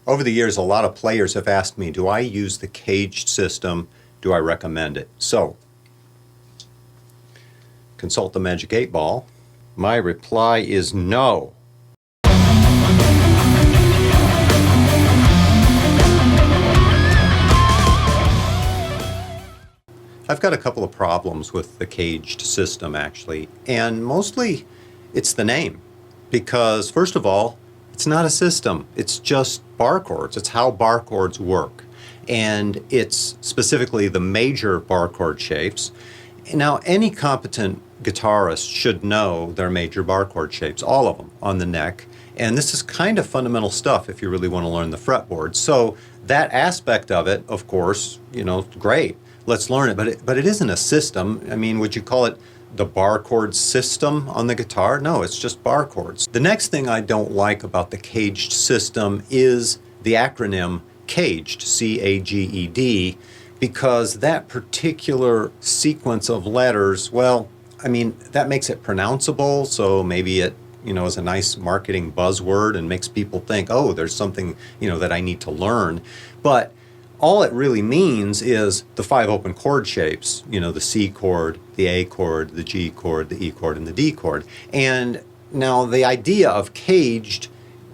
Over the years, a lot of players have asked me, do I use the CAGED system? Do I recommend it? So, consult the Magic 8 Ball. My reply is no. I've got a couple of problems with the CAGED system, actually, and mostly it's the name. Because, first of all, it's not a system. It's just bar chords. It's how bar chords work. And it's specifically the major bar chord shapes. Now, any competent guitarist should know their major bar chord shapes, all of them, on the neck. And this is kind of fundamental stuff if you really want to learn the fretboard. So that aspect of it, of course, great. Let's learn it. But it isn't a system. I mean, would you call it the bar chord system on the guitar? No, it's just bar chords. The next thing I don't like about the CAGED system is the acronym CAGED, C-A-G-E-D, because that particular sequence of letters, well, I mean, that makes it pronounceable, so maybe it, is a nice marketing buzzword and makes people think, oh, there's something, that I need to learn. But all it really means is the 5 open chord shapes, the C chord, the A chord, the G chord, the E chord, and the D chord. And now the idea of CAGED,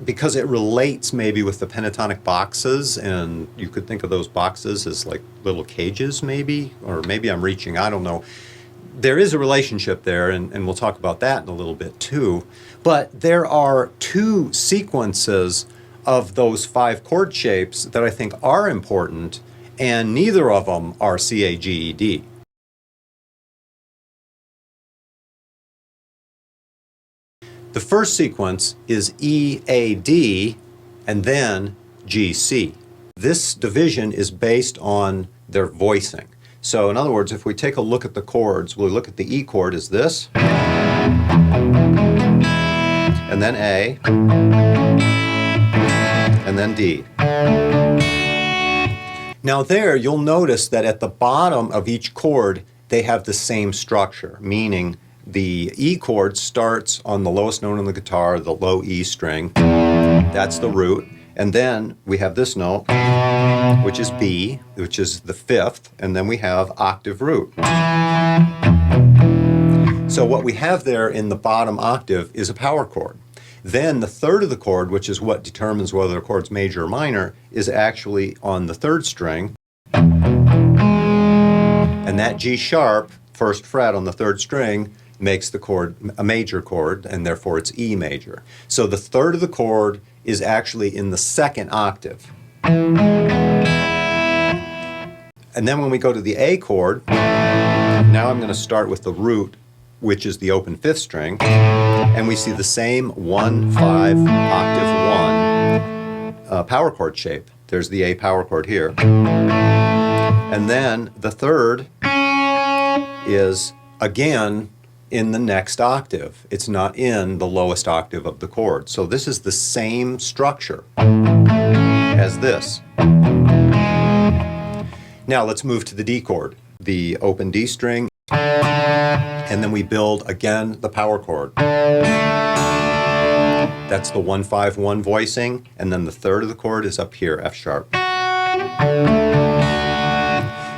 because it relates maybe with the pentatonic boxes, and you could think of those boxes as like little cages maybe, or maybe I'm reaching, I don't know. There is a relationship there, and we'll talk about that in a little bit too. But there are 2 sequences of those 5 chord shapes that I think are important, and neither of them are CAGED. The first sequence is EAD and then GC. This division is based on their voicing. So in other words, if we take a look at the chords, we'll look at the E chord as this, and then A, and then D. Now there, you'll notice that at the bottom of each chord, they have the same structure, meaning the E chord starts on the lowest note on the guitar, the low E string. That's the root. And then we have this note, which is B, which is the 5th, and then we have octave root. So what we have there in the bottom octave is a power chord. Then the 3rd of the chord, which is what determines whether the chord's major or minor, is actually on the 3rd string. And that G sharp, 1st fret on the 3rd string, makes the chord a major chord, and therefore it's E major. So the 3rd of the chord is actually in the 2nd octave. And then when we go to the A chord, now I'm going to start with the root, which is the open 5th string, and we see the same 1, 5, octave 1 power chord shape. There's the A power chord here. And then the 3rd is, again, in the next octave. It's not in the lowest octave of the chord. So this is the same structure as this. Now let's move to the D chord. The open D string, and then we build, again, the power chord. That's the 1, 5, 1 voicing, and then the 3rd of the chord is up here, F sharp.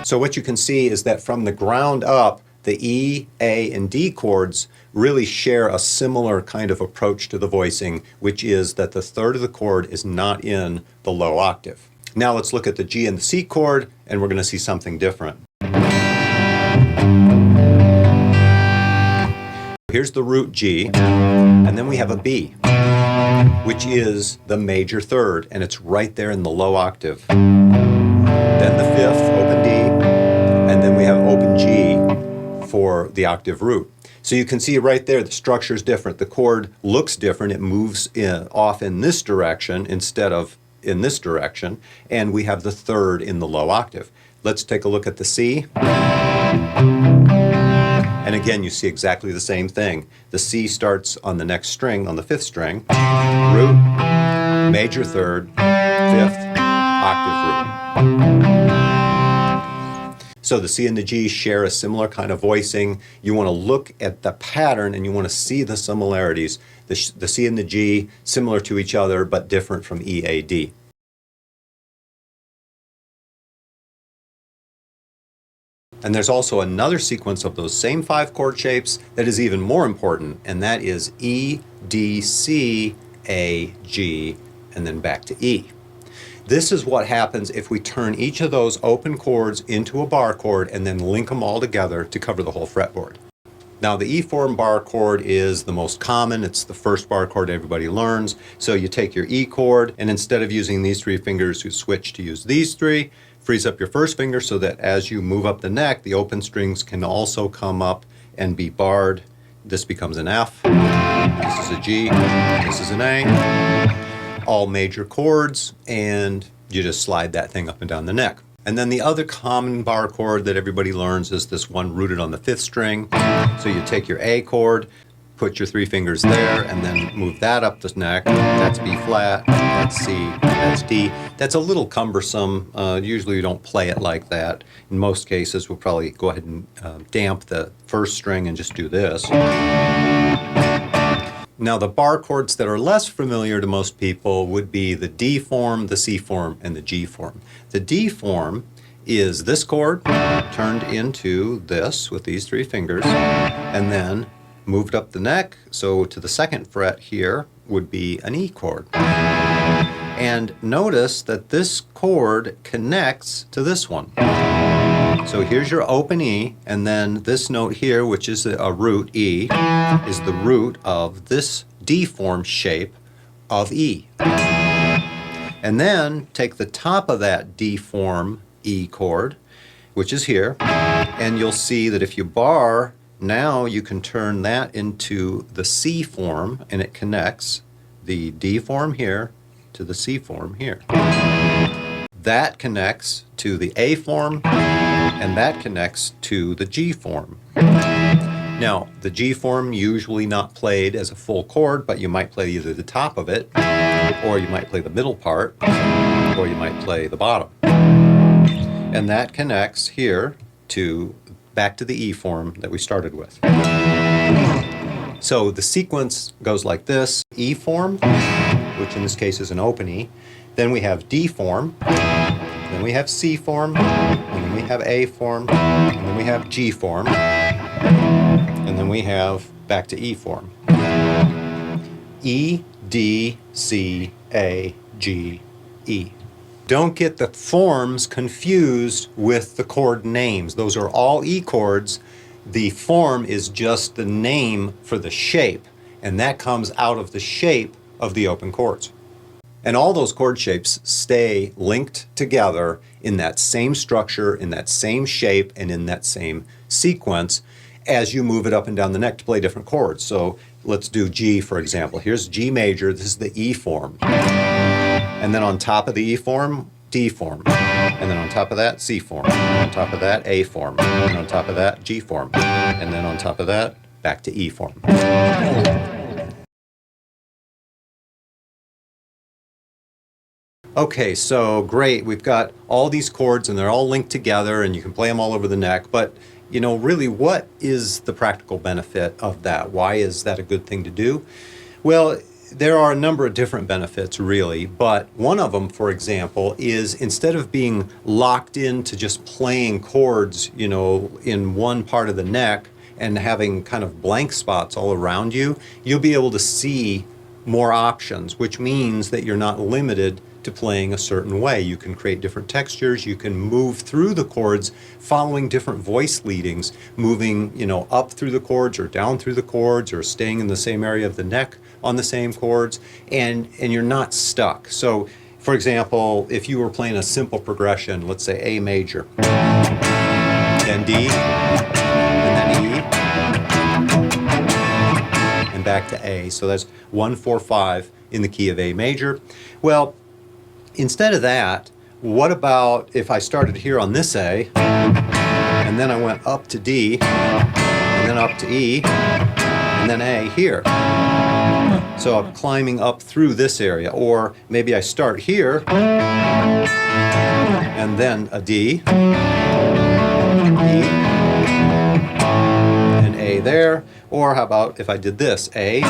So what you can see is that from the ground up, the E, A, and D chords really share a similar kind of approach to the voicing, which is that the 3rd of the chord is not in the low octave. Now let's look at the G and the C chord, and we're going to see something different. Here's the root G, and then we have a B, which is the major 3rd, and it's right there in the low octave. Then the 5th, open D, and then we have open G for the octave root. So you can see right there the structure is different. The chord looks different. It moves off in this direction instead of in this direction, and we have the 3rd in the low octave. Let's take a look at the C. And again, you see exactly the same thing. The C starts on the next string, on the 5th string, root, major 3rd, 5th, octave root. So the C and the G share a similar kind of voicing. You want to look at the pattern and you want to see the similarities. The C and the G similar to each other but different from E, A, D. And there's also another sequence of those same 5 chord shapes that is even more important, and that is E, D, C, A, G, and then back to E. This is what happens if we turn each of those open chords into a bar chord and then link them all together to cover the whole fretboard. Now the E form bar chord is the most common. It's the first bar chord everybody learns. So you take your E chord, and instead of using these 3 fingers, you switch to use these 3. Frees up your first finger so that as you move up the neck, the open strings can also come up and be barred. This becomes an F, this is a G, this is an A, all major chords, and you just slide that thing up and down the neck. And then the other common bar chord that everybody learns is this one rooted on the 5th string. So you take your A chord, put your 3 fingers there, and then move that up the neck. That's B flat, that's C, that's D. That's a little cumbersome. Usually you don't play it like that. In most cases, we'll probably go ahead and damp the 1st string and just do this. Now the bar chords that are less familiar to most people would be the D form, the C form, and the G form. The D form is this chord turned into this with these 3 fingers, and then moved up the neck, so to the 2nd fret here would be an E chord. And notice that this chord connects to this one. So here's your open E, and then this note here, which is a root E, is the root of this D form shape of E. And then take the top of that D form E chord, which is here, and you'll see that if you bar, now you can turn that into the C form, and it connects the D form here to the C form here. That connects to the A form, and that connects to the G form. Now, the G form usually not played as a full chord, but you might play either the top of it, or you might play the middle part, or you might play the bottom. And that connects here to back to the E form that we started with. So the sequence goes like this: E form, which in this case is an open E, then we have D form, then we have C form, and then we have A form, and then we have G form, and then we have back to E form. E, D, C, A, G, E. Don't get the forms confused with the chord names. Those are all E chords. The form is just the name for the shape, and that comes out of the shape of the open chords. And all those chord shapes stay linked together in that same structure, in that same shape, and in that same sequence as you move it up and down the neck to play different chords. So let's do G, for example. Here's G major. This is the E form. And then on top of the E form, D form. And then on top of that, C form. And on top of that, A form. And on top of that, G form. And then on top of that, back to E form. Okay, so great. We've got all these chords and they're all linked together and you can play them all over the neck. But, you know, really, what is the practical benefit of that? Why is that a good thing to do? Well, there are a number of different benefits, really, but one of them, for example, is instead of being locked into just playing chords, you know, in one part of the neck and having kind of blank spots all around you, you'll be able to see more options, which means that you're not limited to playing a certain way. You can create different textures, you can move through the chords following different voice leadings, moving, you know, up through the chords or down through the chords or staying in the same area of the neck on the same chords, and you're not stuck. So, for example, if you were playing a simple progression, let's say A major, then D, and then E, and back to A. So that's 1, 4, 5 in the key of A major. Well, instead of that, what about if I started here on this A, and then I went up to D, and then up to E, and then A here. So I'm climbing up through this area, or maybe I start here, and then a D, E, and A there, or how about if I did this, A,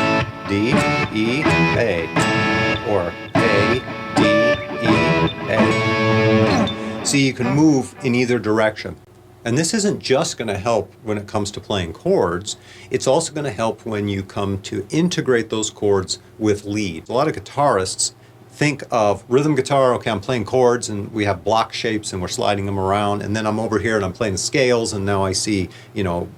D, E, A, or A, D, E, A. See, you can move in either direction. And this isn't just going to help when it comes to playing chords, it's also going to help when you come to integrate those chords with leads. A lot of guitarists think of rhythm guitar, okay, I'm playing chords and we have block shapes and we're sliding them around, and then I'm over here and I'm playing the scales and now I see,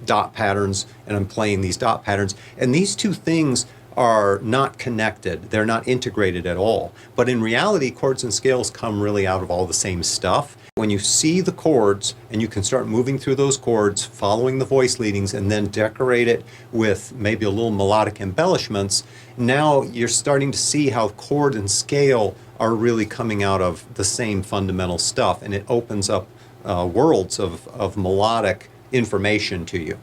dot patterns and I'm playing these dot patterns. And these two things are not connected. They're not integrated at all. But in reality, chords and scales come really out of all the same stuff. When you see the chords and you can start moving through those chords, following the voice leadings, and then decorate it with maybe a little melodic embellishments, now you're starting to see how chord and scale are really coming out of the same fundamental stuff, and it opens up worlds of melodic information to you.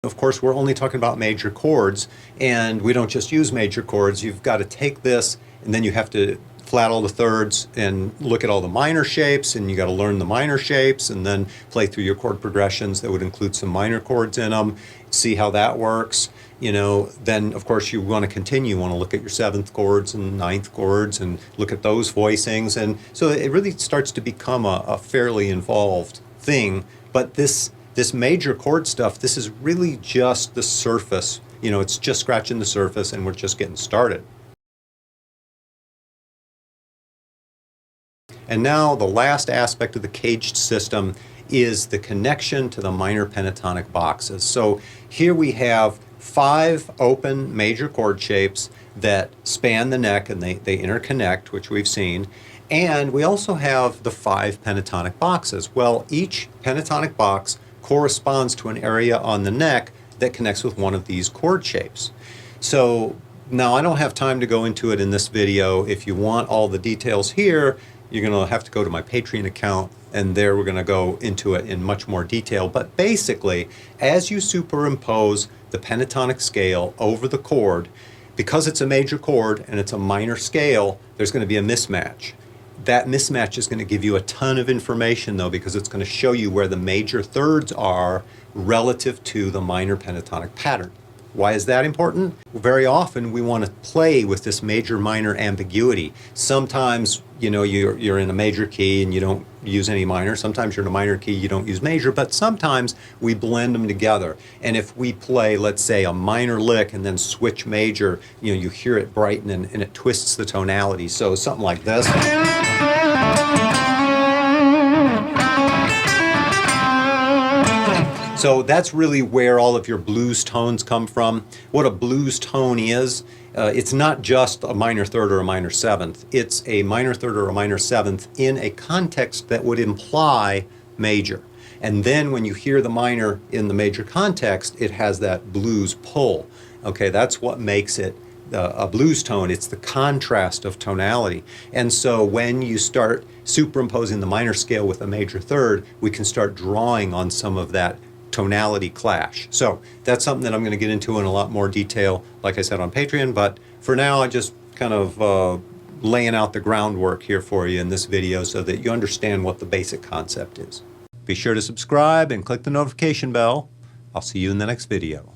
Of course, we're only talking about major chords, and we don't just use major chords. You've got to take this, and then you have to flat all the thirds and look at all the minor shapes, and you got to learn the minor shapes, and then play through your chord progressions that would include some minor chords in them, see how that works. Then of course you want to continue. You want to look at your seventh chords and ninth chords and look at those voicings, and so it really starts to become a fairly involved thing. But this major chord stuff, this is really just the surface. It's just scratching the surface, and we're just getting started. And now the last aspect of the CAGED system is the connection to the minor pentatonic boxes. So here we have 5 open major chord shapes that span the neck, and they interconnect, which we've seen. And we also have the 5 pentatonic boxes. Well, each pentatonic box corresponds to an area on the neck that connects with one of these chord shapes. So now I don't have time to go into it in this video. If you want all the details here, you're going to have to go to my Patreon account, and there we're going to go into it in much more detail. But basically, as you superimpose the pentatonic scale over the chord, because it's a major chord and it's a minor scale, there's going to be a mismatch. That mismatch is going to give you a ton of information, though, because it's going to show you where the major thirds are relative to the minor pentatonic pattern. Why is that important? Very often we want to play with this major-minor ambiguity. Sometimes, you're in a major key and you don't use any minor. Sometimes you're in a minor key, you don't use major, but sometimes we blend them together. And if we play, let's say, a minor lick and then switch major, you hear it brighten and it twists the tonality. So something like this. So that's really where all of your blues tones come from. What a blues tone is, it's not just a minor third or a minor seventh. It's a minor third or a minor seventh in a context that would imply major. And then when you hear the minor in the major context, it has that blues pull. Okay, that's what makes it a blues tone. It's the contrast of tonality. And so when you start superimposing the minor scale with a major third, we can start drawing on some of that tonality clash. So that's something that I'm going to get into in a lot more detail, like I said, on Patreon. But for now, I just kind of laying out the groundwork here for you in this video so that you understand what the basic concept is. Be sure to subscribe and click the notification bell. I'll see you in the next video.